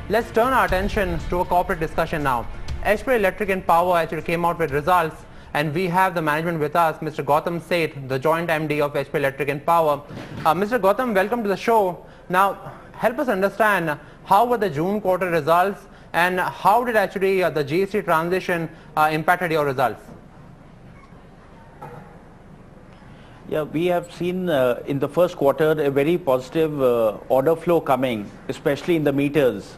let's turn our attention to a corporate discussion now. HP Electric and Power actually came out with results, and we have the management with us, Mr. Gautam Seth, the joint MD of HP Electric and Power. Mr. Gautam, welcome to the show. Now, help us understand how were the June quarter results and how did actually the GST transition impacted your results? Yeah, we have seen in the first quarter a very positive order flow coming, especially in the meters.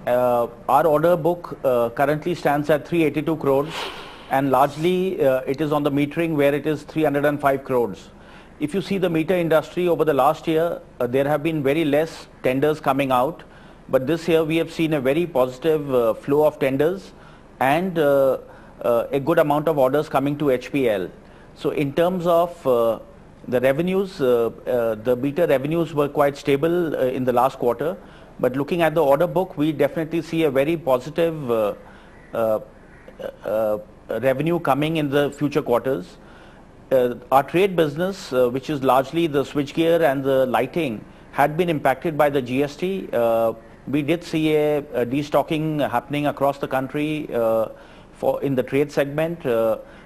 Our order book currently stands at 382 crores, and largely it is on the metering where it is 305 crores. If you see the meter industry over the last year, there have been very less tenders coming out, but this year we have seen a very positive flow of tenders and a good amount of orders coming to HPL. So in terms of the revenues, the meter revenues were quite stable in the last quarter, but looking at the order book, we definitely see a very positive revenue coming in the future quarters. Our trade business, which is largely the switchgear and the lighting, had been impacted by the GST. We did see a destocking happening across the country in the trade segment.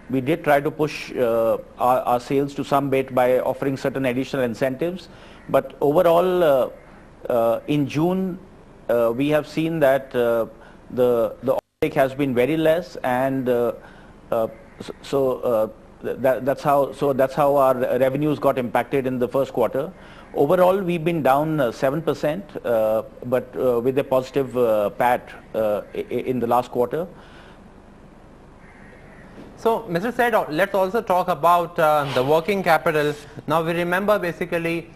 We did try to push our sales to some bit by offering certain additional incentives, but overall in June we have seen that the uptake has been very less, and that's how our revenues got impacted in the first quarter. Overall, we've been down 7%, but with a positive PAT in the last quarter. So, Mr. Seth, let's also talk about the working capital. Now, we remember basically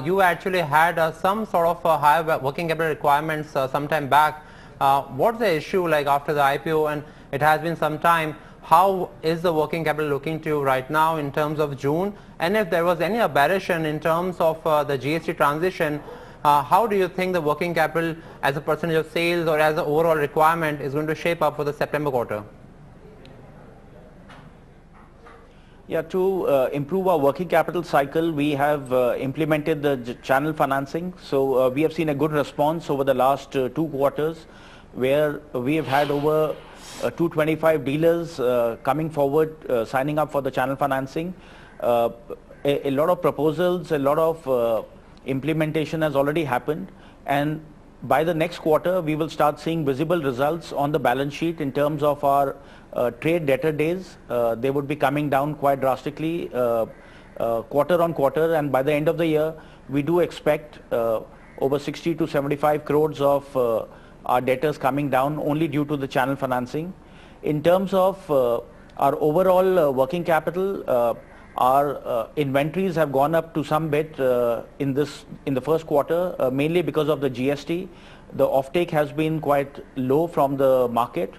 you actually had some sort of higher working capital requirements sometime back. What's the issue like after the IPO, and it has been some time? How is the working capital looking to you right now in terms of June? And if there was any aberration in terms of the GST transition, how do you think the working capital as a percentage of sales or as an overall requirement is going to shape up for the September quarter? Yeah, to improve our working capital cycle, we have implemented the channel financing. So we have seen a good response over the last 2 quarters, where we have had over 225 dealers coming forward, signing up for the channel financing. A lot of proposals, a lot of implementation has already happened, and by the next quarter we will start seeing visible results on the balance sheet in terms of our trade debtor days. They would be coming down quite drastically quarter on quarter, and by the end of the year we do expect over 60 to 75 crores of our debtors coming down only due to the channel financing. In terms of our overall working capital, our inventories have gone up to some bit in the first quarter, mainly because of the GST. The offtake has been quite low from the market.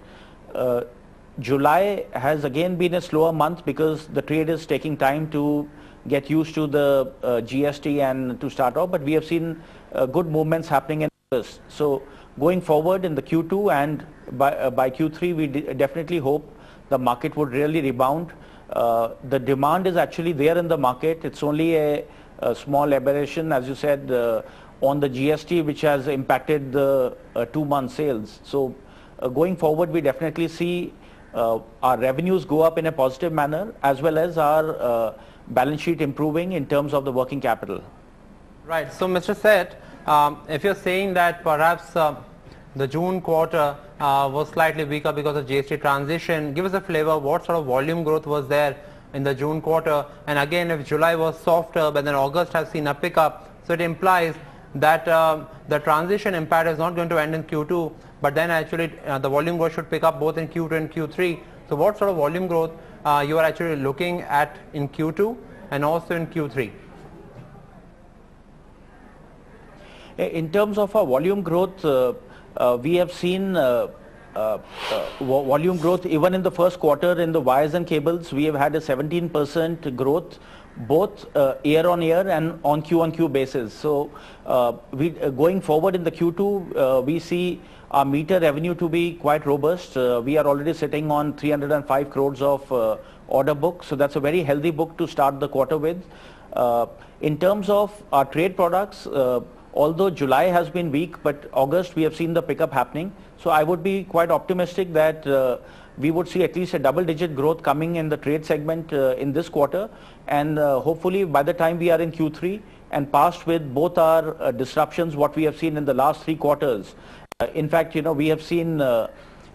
July has again been a slower month because the trade is taking time to get used to the GST and to start off, but we have seen good movements happening in this. So going forward in the Q2 and by Q3, we definitely hope the market would really rebound. The demand is actually there in the market. It's only a small aberration, as you said, on the GST, which has impacted the 2-month sales. So going forward, we definitely see our revenues go up in a positive manner, as well as our balance sheet improving in terms of the working capital. Right. So, Mr. Seth, if you're saying that perhaps the June quarter was slightly weaker because of GST transition, give us a flavor. What sort of volume growth was there in the June quarter? And again, if July was softer, but then August has seen a pickup, so it implies that the transition impact is not going to end in Q2, but then actually the volume growth should pick up both in Q2 and Q3. So what sort of volume growth you are actually looking at in Q2 and also in Q3? In terms of our volume growth, we have seen volume growth even in the first quarter. In the wires and cables, we have had a 17% growth, both year on year and on Q basis. So going forward in the Q2, we see our meter revenue to be quite robust. We are already sitting on 305 crores of order book, so that's a very healthy book to start the quarter with. In terms of our trade products, although July has been weak, but August we have seen the pickup happening. So I would be quite optimistic that we would see at least a double-digit growth coming in the trade segment in this quarter, and hopefully by the time we are in Q3 and past with both our disruptions what we have seen in the last 3 quarters. In fact, we have seen the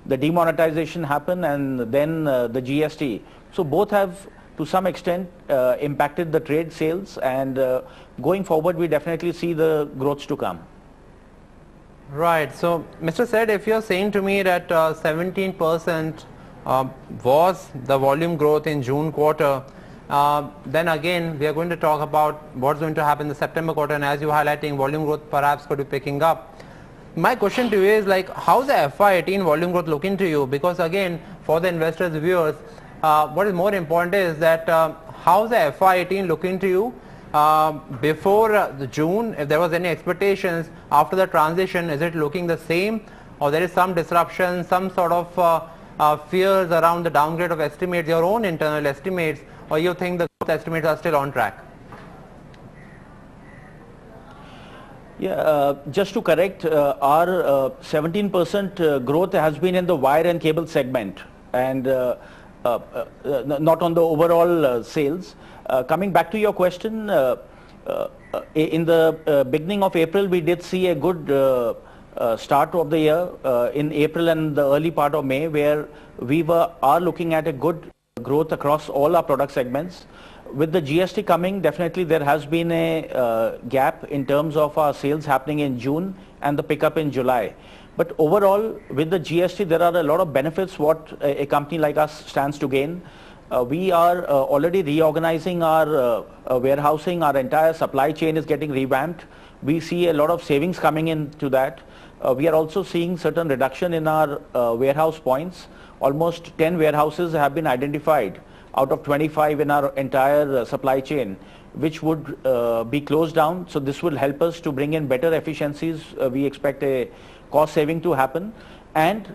demonetization happen and then the GST. So both have to some extent impacted the trade sales, and going forward we definitely see the growths to come. Right. So, Mr. Seth, if you're saying to me that 17% was the volume growth in June quarter, then again we are going to talk about what's going to happen in the September quarter, and as you're highlighting, volume growth perhaps could be picking up. My question to you is, like, how's the FY18 volume growth looking to you? Because again, for the investors, viewers, what is more important is that how's the FY18 looking to you before the June? If there was any expectations after the transition, is it looking the same, or there is some disruption, some sort of fears around the downgrade of estimates, your own internal estimates, or you think the growth estimates are still on track? Yeah, just to correct, our 17% growth has been in the wire and cable segment, and not on the overall sales. Coming back to your question, in the beginning of April, we did see a good start of the year in April and the early part of May, where we are looking at a good growth across all our product segments. With the GST coming, definitely there has been a gap in terms of our sales happening in June and the pickup in July. But overall, with the GST, there are a lot of benefits what a company like us stands to gain. We are already reorganizing our warehousing. Our entire supply chain is getting revamped. We see a lot of savings coming into that. We are also seeing certain reduction in our warehouse points. Almost 10 warehouses have been identified out of 25 in our entire supply chain, which would be closed down. So this will help us to bring in better efficiencies. We expect a cost saving to happen, and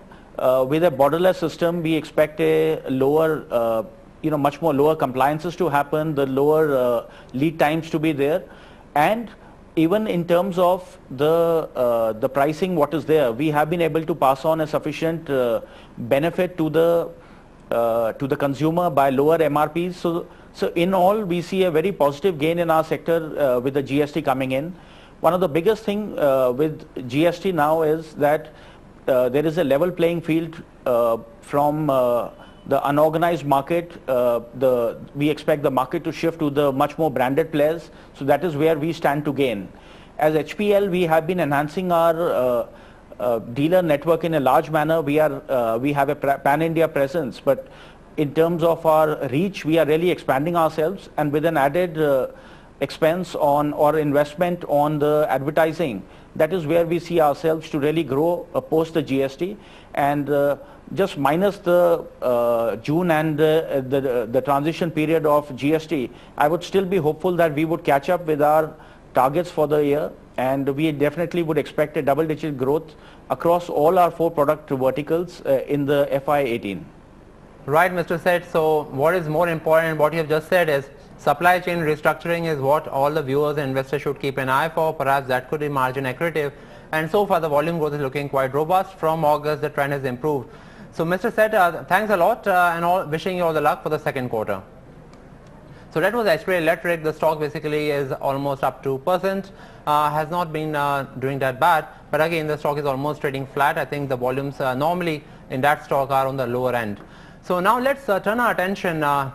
with a borderless system, we expect a lower, much more lower compliances to happen, the lower lead times to be there, and even in terms of the pricing, what is there, we have been able to pass on a sufficient benefit to the consumer by lower MRPs. So in all, we see a very positive gain in our sector with the GST coming in. One of the biggest thing with GST now is that there is a level playing field from the unorganized market. We expect the market to shift to the much more branded players. So that is where we stand to gain. As HPL, we have been enhancing our dealer network in a large manner. We have a pan-India presence, but in terms of our reach, we are really expanding ourselves, and with an added expense on or investment on the advertising, that is where we see ourselves to really grow post the GST. And just minus the June and the transition period of GST, I would still be hopeful that we would catch up with our targets for the year, and we definitely would expect a double-digit growth across all our 4 product verticals in the FY18. Right, Mr. Seth. So what is more important, what you have just said, is supply chain restructuring is what all the viewers and investors should keep an eye for. Perhaps that could be margin accretive, and so far the volume growth is looking quite robust. From August, the trend has improved. So Mr. Seth, thanks a lot, and wishing you all the luck for the second quarter. So that was HPL Electric. The stock basically is almost up 2%, has not been doing that bad, but again the stock is almost trading flat. I think the volumes normally in that stock are on the lower end. So now let's turn our attention to